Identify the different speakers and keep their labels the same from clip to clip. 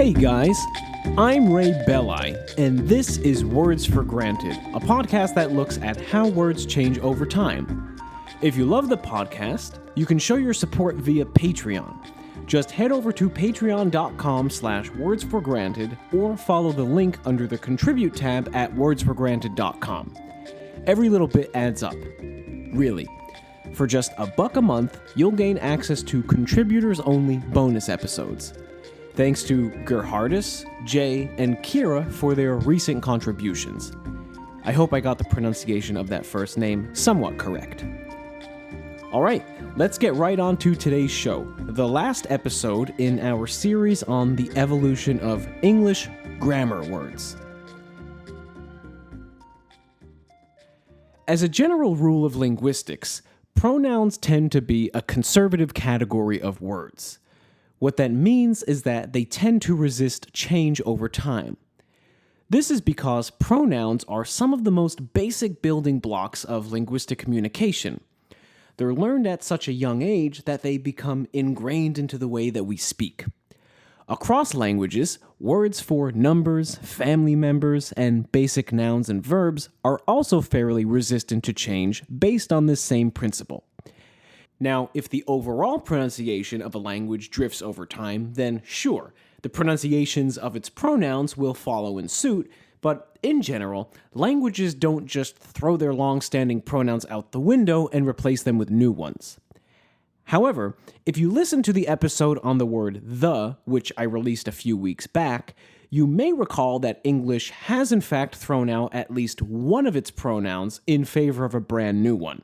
Speaker 1: Hey guys, I'm Ray Belli, and this is Words for Granted, a podcast that looks at how words change over time. If you love the podcast, you can show your support via Patreon. Just head over to patreon.com/wordsforgranted or follow the link under the Contribute tab at wordsforgranted.com. Every little bit adds up. Really. For just $1 a month, you'll gain access to contributors-only bonus episodes. Thanks to Gerhardus, Jay, and Kira for their recent contributions. I hope I got the pronunciation of that first name somewhat correct. Alright, let's get right on to today's show, the last episode in our series on the evolution of English grammar words. As a general rule of linguistics, pronouns tend to be a conservative category of words. What that means is that they tend to resist change over time. This is because pronouns are some of the most basic building blocks of linguistic communication. They're learned at such a young age that they become ingrained into the way that we speak. Across languages, words for numbers, family members, and basic nouns and verbs are also fairly resistant to change based on this same principle. Now, if the overall pronunciation of a language drifts over time, then sure, the pronunciations of its pronouns will follow in suit, but in general, languages don't just throw their long-standing pronouns out the window and replace them with new ones. However, if you listen to the episode on the word the, which I released a few weeks back, you may recall that English has in fact thrown out at least one of its pronouns in favor of a brand new one.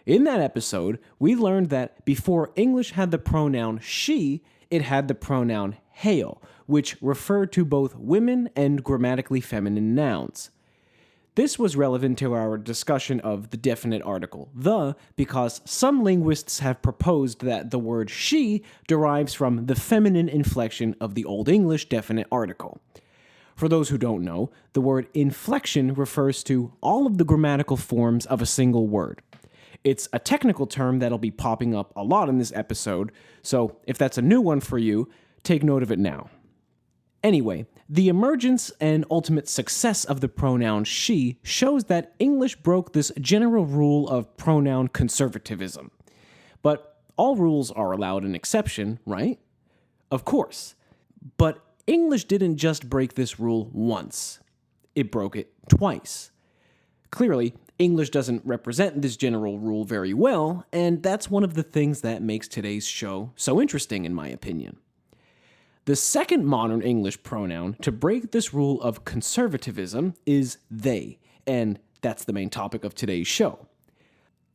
Speaker 1: In that episode, we learned that before English had the pronoun she, it had the pronoun heo, which referred to both women and grammatically feminine nouns. This was relevant to our discussion of the definite article the because some linguists have proposed that the word she derives from the feminine inflection of the Old English definite article. For those who don't know, the word inflection refers to all of the grammatical forms of a single word. It's a technical term that'll be popping up a lot in this episode, so if that's a new one for you, take note of it now. Anyway, the emergence and ultimate success of the pronoun she shows that English broke this general rule of pronoun conservatism. But all rules are allowed an exception, right? Of course. But English didn't just break this rule once. It broke it twice. Clearly, English doesn't represent this general rule very well, and that's one of the things that makes today's show so interesting, in my opinion. The second modern English pronoun to break this rule of conservatism is they, and that's the main topic of today's show.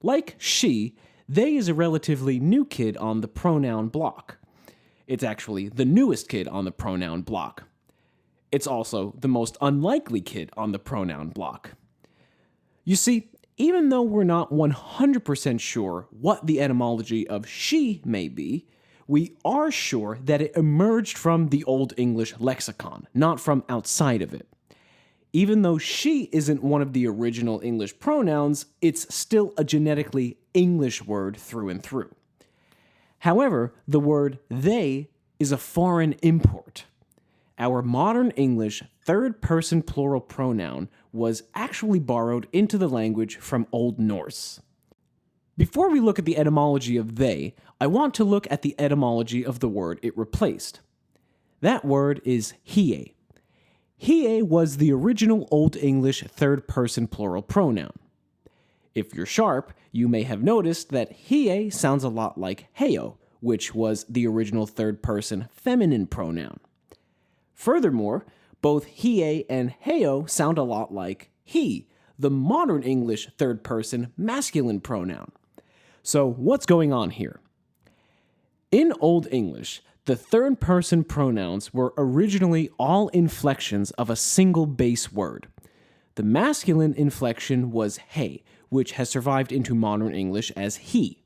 Speaker 1: Like she, they is a relatively new kid on the pronoun block. It's actually the newest kid on the pronoun block. It's also the most unlikely kid on the pronoun block. You see, even though we're not 100% sure what the etymology of she may be, we are sure that it emerged from the Old English lexicon, not from outside of it. Even though she isn't one of the original English pronouns, it's still a genetically English word through and through. However, the word they is a foreign import. Our modern English third-person plural pronoun was actually borrowed into the language from Old Norse. Before we look at the etymology of they, I want to look at the etymology of the word it replaced. That word is hie. Hie was the original Old English third-person plural pronoun. If you're sharp, you may have noticed that hie sounds a lot like heo, which was the original third-person feminine pronoun. Furthermore, both hie and heo sound a lot like he, the modern English third-person masculine pronoun. So what's going on here? In Old English, the third-person pronouns were originally all inflections of a single base word. The masculine inflection was he, which has survived into modern English as he.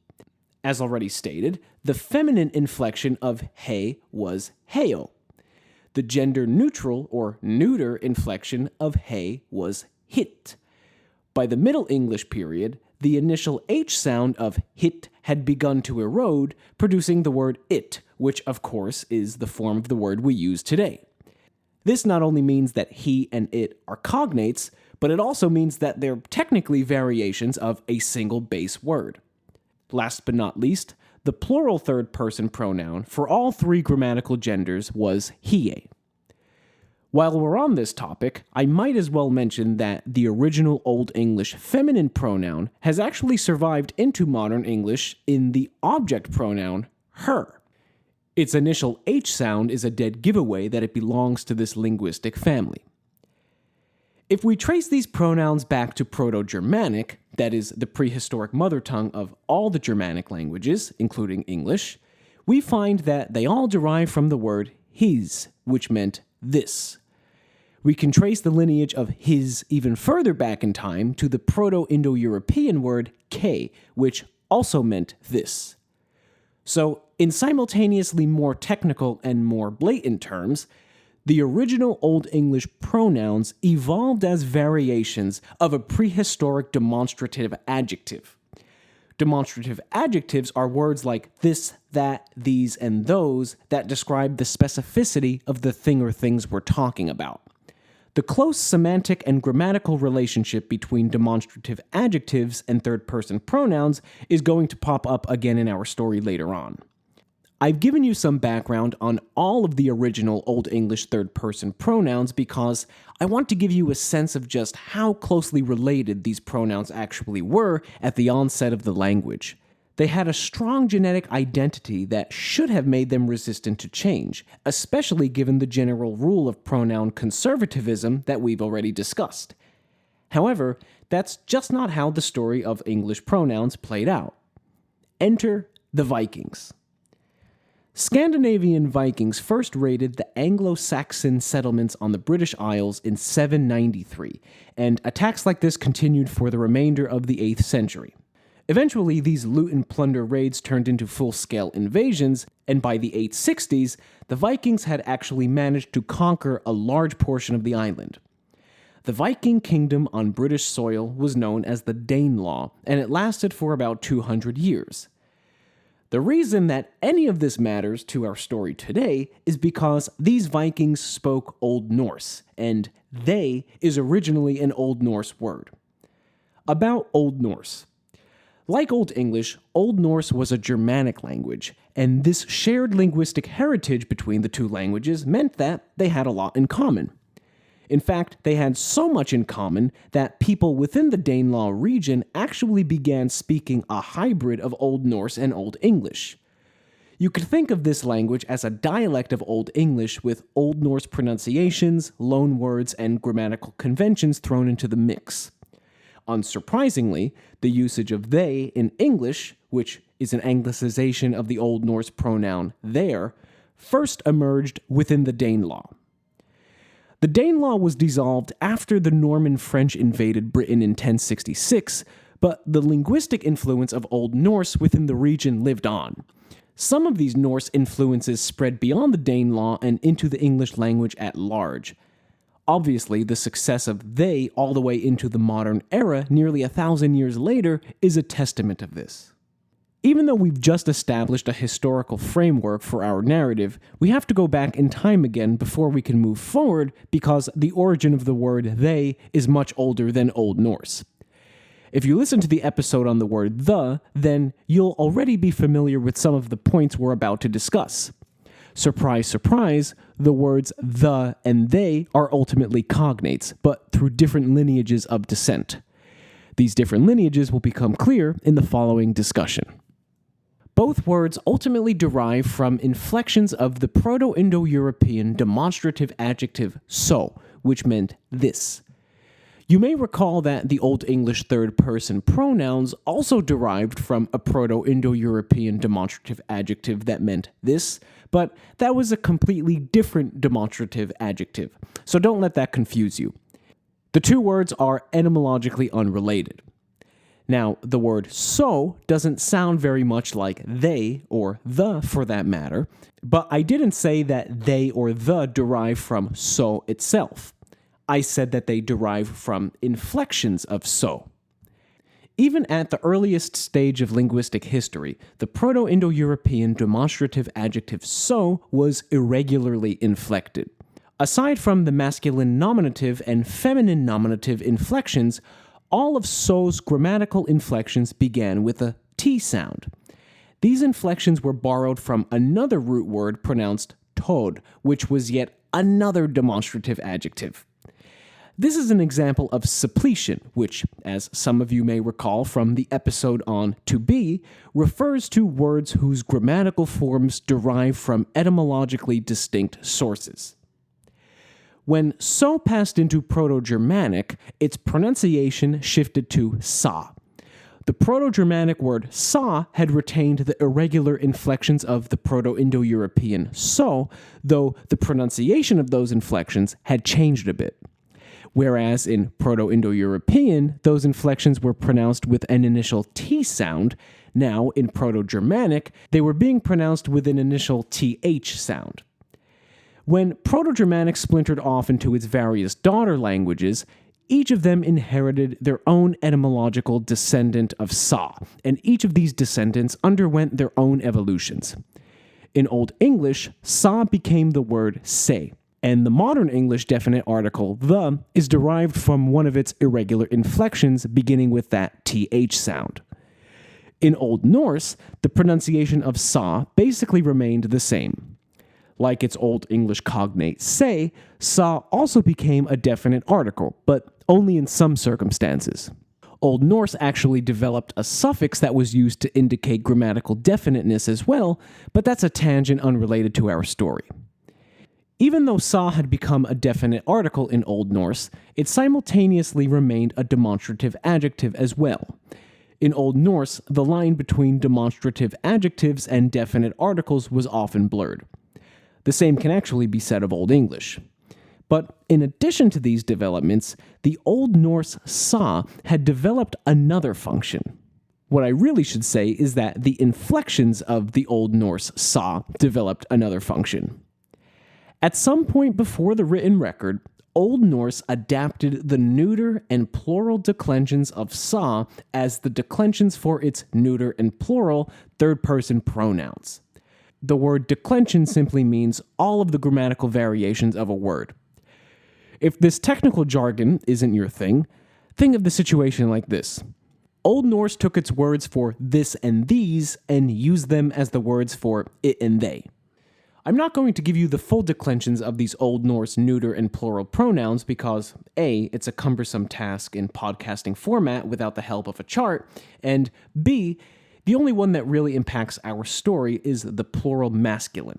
Speaker 1: As already stated, the feminine inflection of he was heo. The gender-neutral or neuter inflection of he was hit. By the Middle English period, the initial H sound of hit had begun to erode, producing the word it, which of course is the form of the word we use today. This not only means that he and it are cognates, but it also means that they're technically variations of a single base word. Last but not least, the plural third-person pronoun for all three grammatical genders was hie. While we're on this topic, I might as well mention that the original Old English feminine pronoun has actually survived into modern English in the object pronoun her. Its initial H sound is a dead giveaway that it belongs to this linguistic family. If we trace these pronouns back to Proto-Germanic, that is, the prehistoric mother tongue of all the Germanic languages, including English, we find that they all derive from the word his, which meant this. We can trace the lineage of his even further back in time to the Proto-Indo-European word ke, which also meant this. So, in simultaneously more technical and more blatant terms, the original Old English pronouns evolved as variations of a prehistoric demonstrative adjective. Demonstrative adjectives are words like this, that, these, and those that describe the specificity of the thing or things we're talking about. The close semantic and grammatical relationship between demonstrative adjectives and third-person pronouns is going to pop up again in our story later on. I've given you some background on all of the original Old English third-person pronouns because I want to give you a sense of just how closely related these pronouns actually were at the onset of the language. They had a strong genetic identity that should have made them resistant to change, especially given the general rule of pronoun conservatism that we've already discussed. However, that's just not how the story of English pronouns played out. Enter the Vikings. Scandinavian Vikings first raided the Anglo-Saxon settlements on the British Isles in 793, and attacks like this continued for the remainder of the 8th century. Eventually, these loot and plunder raids turned into full-scale invasions, and by the 860s, the Vikings had actually managed to conquer a large portion of the island. The Viking kingdom on British soil was known as the Danelaw, and it lasted for about 200 years. The reason that any of this matters to our story today is because these Vikings spoke Old Norse, and they is originally an Old Norse word. About Old Norse. Like Old English, Old Norse was a Germanic language, and this shared linguistic heritage between the two languages meant that they had a lot in common. In fact, they had so much in common that people within the Danelaw region actually began speaking a hybrid of Old Norse and Old English. You could think of this language as a dialect of Old English with Old Norse pronunciations, loanwords, and grammatical conventions thrown into the mix. Unsurprisingly, the usage of they in English, which is an anglicization of the Old Norse pronoun their, first emerged within the Danelaw. The Danelaw was dissolved after the Norman French invaded Britain in 1066, but the linguistic influence of Old Norse within the region lived on. Some of these Norse influences spread beyond the Danelaw and into the English language at large. Obviously, the success of they all the way into the modern era nearly 1,000 years later is a testament of this. Even though we've just established a historical framework for our narrative, we have to go back in time again before we can move forward because the origin of the word they is much older than Old Norse. If you listen to the episode on the word the, then you'll already be familiar with some of the points we're about to discuss. Surprise, surprise, the words the and they are ultimately cognates, but through different lineages of descent. These different lineages will become clear in the following discussion. Both words ultimately derive from inflections of the Proto-Indo-European demonstrative adjective so, which meant this. You may recall that the Old English third-person pronouns also derived from a Proto-Indo-European demonstrative adjective that meant this, but that was a completely different demonstrative adjective, so don't let that confuse you. The two words are etymologically unrelated. Now, the word so doesn't sound very much like they, or the for that matter, but I didn't say that they or the derive from so itself. I said that they derive from inflections of so. Even at the earliest stage of linguistic history, the Proto-Indo-European demonstrative adjective so was irregularly inflected. Aside from the masculine nominative and feminine nominative inflections, all of so's grammatical inflections began with a T sound. These inflections were borrowed from another root word pronounced tod, which was yet another demonstrative adjective. This is an example of suppletion, which, as some of you may recall from the episode on to be, refers to words whose grammatical forms derive from etymologically distinct sources. When so passed into Proto-Germanic, its pronunciation shifted to sa. The Proto-Germanic word sa had retained the irregular inflections of the Proto-Indo-European so, though the pronunciation of those inflections had changed a bit. Whereas in Proto-Indo-European, those inflections were pronounced with an initial T sound, now in Proto-Germanic, they were being pronounced with an initial TH sound. When Proto-Germanic splintered off into its various daughter languages, each of them inherited their own etymological descendant of sa, and each of these descendants underwent their own evolutions. In Old English, sa became the word se, and the modern English definite article the is derived from one of its irregular inflections beginning with that th sound. In Old Norse, the pronunciation of sa basically remained the same. Like its Old English cognate se, sa also became a definite article, but only in some circumstances. Old Norse actually developed a suffix that was used to indicate grammatical definiteness as well, but that's a tangent unrelated to our story. Even though sa had become a definite article in Old Norse, it simultaneously remained a demonstrative adjective as well. In Old Norse, the line between demonstrative adjectives and definite articles was often blurred. The same can actually be said of Old English. But in addition to these developments, the Old Norse sa had developed another function. What I really should say is that the inflections of the Old Norse sa developed another function. At some point before the written record, Old Norse adapted the neuter and plural declensions of sa as the declensions for its neuter and plural third-person pronouns. The word declension simply means all of the grammatical variations of a word. If this technical jargon isn't your thing, think of the situation like this. Old Norse took its words for this and these and used them as the words for it and they. I'm not going to give you the full declensions of these Old Norse neuter and plural pronouns because A, it's a cumbersome task in podcasting format without the help of a chart, and B, the only one that really impacts our story is the plural masculine.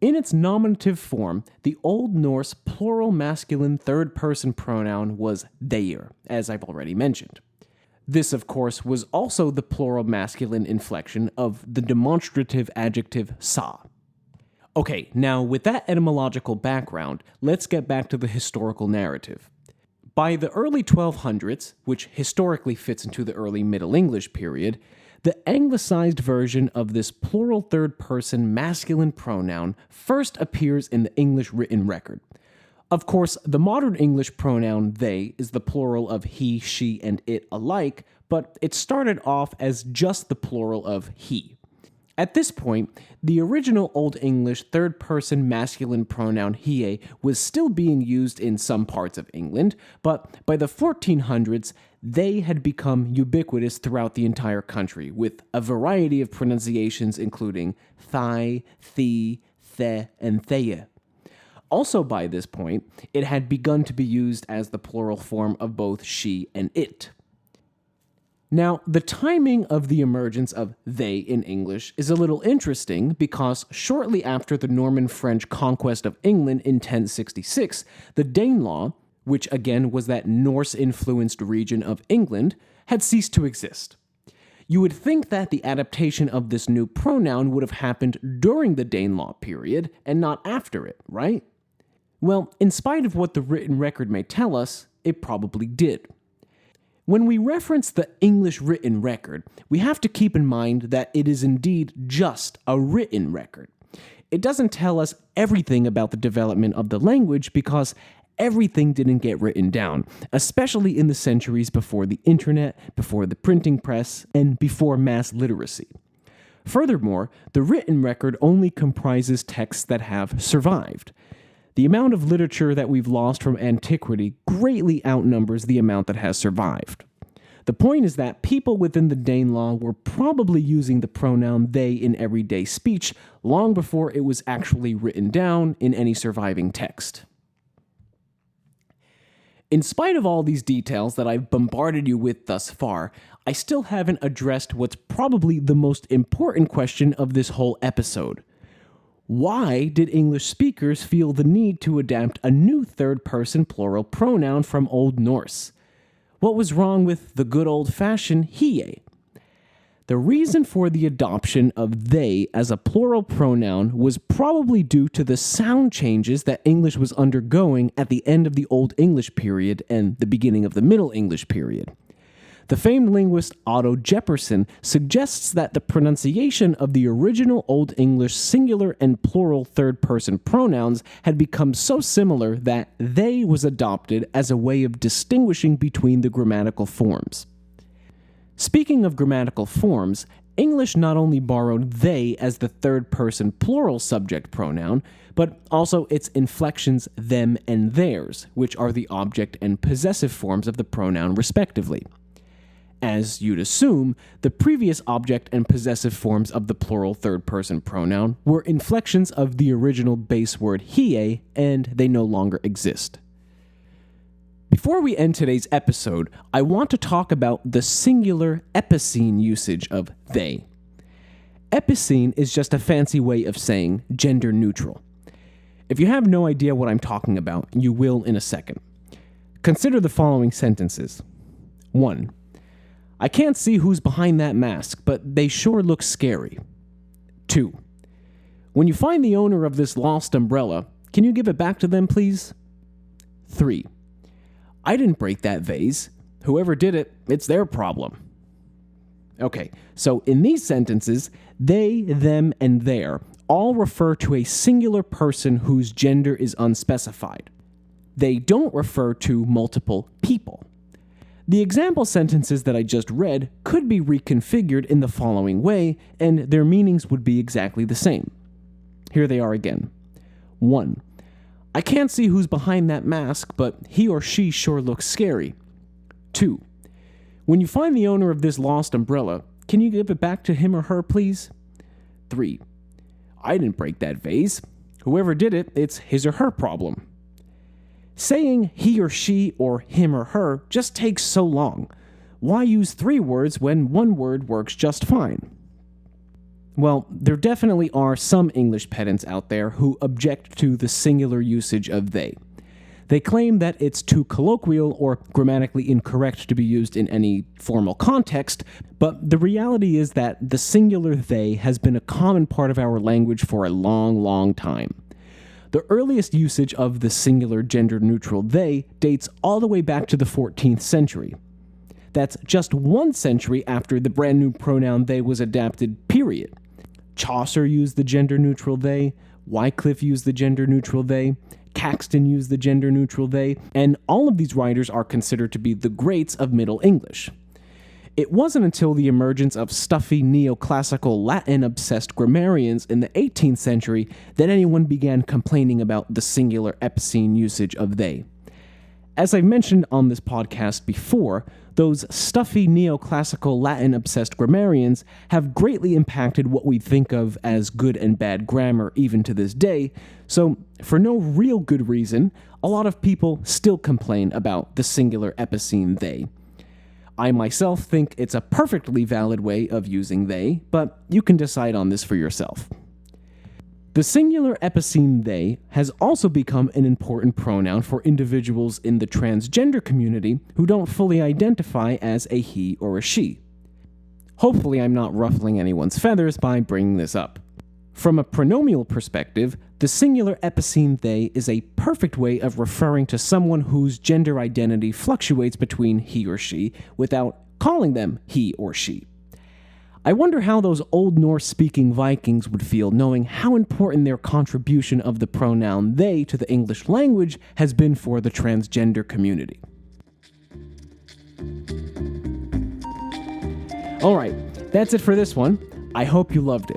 Speaker 1: In its nominative form, the Old Norse plural masculine third-person pronoun was their, as I've already mentioned. This, of course, was also the plural masculine inflection of the demonstrative adjective sa. Okay, now with that etymological background, let's get back to the historical narrative. By the early 1200s, which historically fits into the early Middle English period, the anglicized version of this plural third-person masculine pronoun first appears in the English written record. Of course, the modern English pronoun they is the plural of he, she, and it alike, but it started off as just the plural of he. At this point, the original Old English third-person masculine pronoun hie was still being used in some parts of England, but by the 1400s, they had become ubiquitous throughout the entire country, with a variety of pronunciations including thigh, thee, the, and thea. Also by this point, it had begun to be used as the plural form of both she and it. Now, the timing of the emergence of they in English is a little interesting because shortly after the Norman-French conquest of England in 1066, the Danelaw, which again was that Norse-influenced region of England, had ceased to exist. You would think that the adaptation of this new pronoun would have happened during the Danelaw period and not after it, right? Well, in spite of what the written record may tell us, it probably did. When we reference the English written record, we have to keep in mind that it is indeed just a written record. It doesn't tell us everything about the development of the language because everything didn't get written down, especially in the centuries before the internet, before the printing press, and before mass literacy. Furthermore, the written record only comprises texts that have survived. The amount of literature that we've lost from antiquity greatly outnumbers the amount that has survived. The point is that people within the Danelaw were probably using the pronoun they in everyday speech long before it was actually written down in any surviving text. In spite of all these details that I've bombarded you with thus far, I still haven't addressed what's probably the most important question of this whole episode. Why did English speakers feel the need to adapt a new third-person plural pronoun from Old Norse? What was wrong with the good old-fashioned he? The reason for the adoption of they as a plural pronoun was probably due to the sound changes that English was undergoing at the end of the Old English period and the beginning of the Middle English period. The famed linguist Otto Jepperson suggests that the pronunciation of the original Old English singular and plural third-person pronouns had become so similar that they was adopted as a way of distinguishing between the grammatical forms. Speaking of grammatical forms, English not only borrowed they as the third-person plural subject pronoun, but also its inflections them and theirs, which are the object and possessive forms of the pronoun respectively. As you'd assume, the previous object and possessive forms of the plural third-person pronoun were inflections of the original base word he, and they no longer exist. Before we end today's episode, I want to talk about the singular epicene usage of they. Epicene is just a fancy way of saying gender neutral. If you have no idea what I'm talking about, you will in a second. Consider the following sentences. 1. I can't see who's behind that mask, but they sure look scary. 2. When you find the owner of this lost umbrella, can you give it back to them, please? 3. I didn't break that vase. Whoever did it, it's their problem. Okay, so in these sentences, they, them, and their all refer to a singular person whose gender is unspecified. They don't refer to multiple people. The example sentences that I just read could be reconfigured in the following way, and their meanings would be exactly the same. Here they are again. 1. I can't see who's behind that mask, but he or she sure looks scary. 2. When you find the owner of this lost umbrella, can you give it back to him or her, please? 3. I didn't break that vase. Whoever did it, it's his or her problem. Saying he or she or him or her just takes so long. Why use 3 words when 1 word works just fine? Well, there definitely are some English pedants out there who object to the singular usage of they. They claim that it's too colloquial or grammatically incorrect to be used in any formal context, but the reality is that the singular they has been a common part of our language for a long, long time. The earliest usage of the singular gender-neutral they dates all the way back to the 14th century. That's just 1 century after the brand new pronoun they was adapted, period. Chaucer used the gender-neutral they, Wycliffe used the gender-neutral they, Caxton used the gender-neutral they, and all of these writers are considered to be the greats of Middle English. It wasn't until the emergence of stuffy neoclassical Latin-obsessed grammarians in the 18th century that anyone began complaining about the singular epicene usage of they. As I've mentioned on this podcast before, those stuffy neoclassical Latin-obsessed grammarians have greatly impacted what we think of as good and bad grammar even to this day, so for no real good reason, a lot of people still complain about the singular epicene they. I myself think it's a perfectly valid way of using they, but you can decide on this for yourself. The singular epicene they has also become an important pronoun for individuals in the transgender community who don't fully identify as a he or a she. Hopefully I'm not ruffling anyone's feathers by bringing this up. From a pronomial perspective, the singular epicene they is a perfect way of referring to someone whose gender identity fluctuates between he or she without calling them he or she. I wonder how those Old Norse-speaking Vikings would feel knowing how important their contribution of the pronoun they to the English language has been for the transgender community. Alright, that's it for this one. I hope you loved it.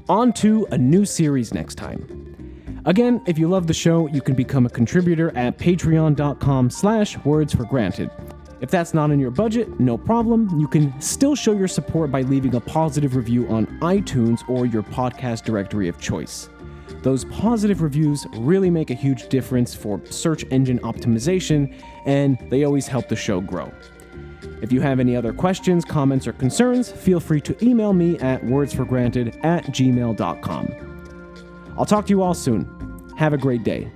Speaker 1: On to a new series next time. Again, if you love the show, you can become a contributor at patreon.com/wordsforgranted. If that's not in your budget, no problem. You can still show your support by leaving a positive review on iTunes or your podcast directory of choice. Those positive reviews really make a huge difference for search engine optimization, and they always help the show grow. If you have any other questions, comments, or concerns, feel free to email me at wordsforgranted@gmail.com. I'll talk to you all soon. Have a great day.